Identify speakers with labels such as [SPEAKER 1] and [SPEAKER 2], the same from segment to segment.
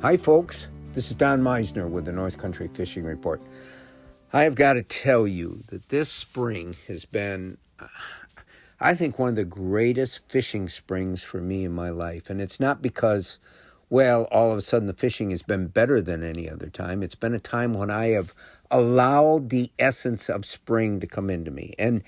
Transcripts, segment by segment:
[SPEAKER 1] Hi, folks. This is Don Meisner with the North Country Fishing Report. I have got to tell you that this spring has been, I think, one of the greatest fishing springs for me in my life. And it's not because, well, all of a sudden the fishing has been better than any other time. It's been a time when I have allowed the essence of spring to come into me. And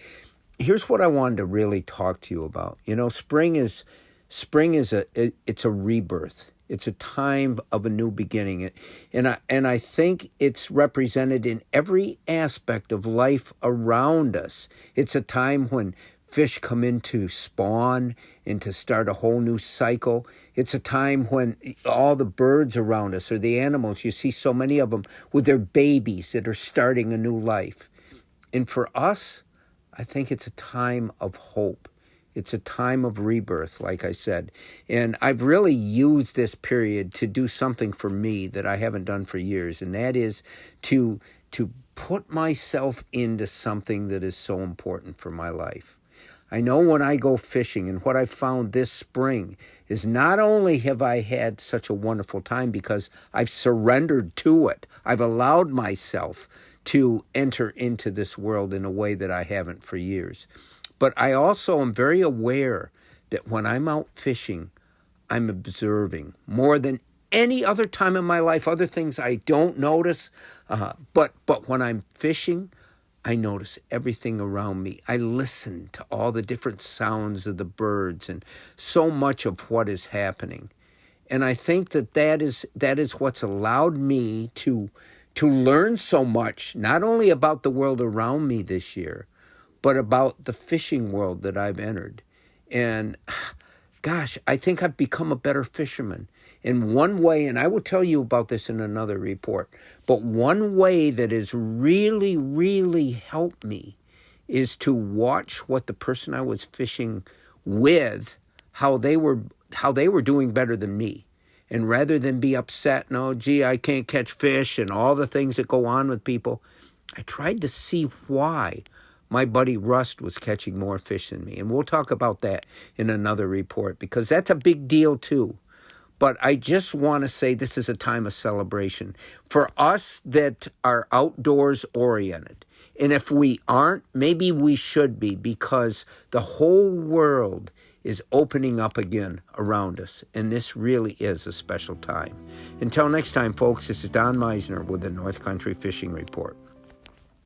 [SPEAKER 1] here's what I wanted to really talk to you about. You know, spring is it's a rebirth. It's a time of a new beginning. And I think it's represented in every aspect of life around us. It's a time when fish come in to spawn and to start a whole new cycle. It's a time when all the birds around us, or the animals, you see so many of them with their babies that are starting a new life. And for us, I think it's a time of hope. It's a time of rebirth, like I said. And I've really used this period to do something for me that I haven't done for years, and that is to put myself into something that is so important for my life. I know when I go fishing, and what I've found this spring is not only have I had such a wonderful time because I've surrendered to it, I've allowed myself to enter into this world in a way that I haven't for years. But I also am very aware that when I'm out fishing, I'm observing more than any other time in my life. Other things I don't notice, but when I'm fishing, I notice everything around me. I listen to all the different sounds of the birds and so much of what is happening. And I think that is what's allowed me to learn so much, not only about the world around me this year, but about the fishing world that I've entered. And gosh, I think I've become a better fisherman. In one way, and I will tell you about this in another report, but one way that has really, really helped me is to watch what the person I was fishing with, how they were doing better than me. And rather than be upset, no, gee, I can't catch fish and all the things that go on with people, I tried to see why my buddy Rust was catching more fish than me. And we'll talk about that in another report because that's a big deal too. But I just want to say this is a time of celebration for us that are outdoors oriented. And if we aren't, maybe we should be, because the whole world is opening up again around us. And this really is a special time. Until next time, folks, this is Don Meisner with the North Country Fishing Report.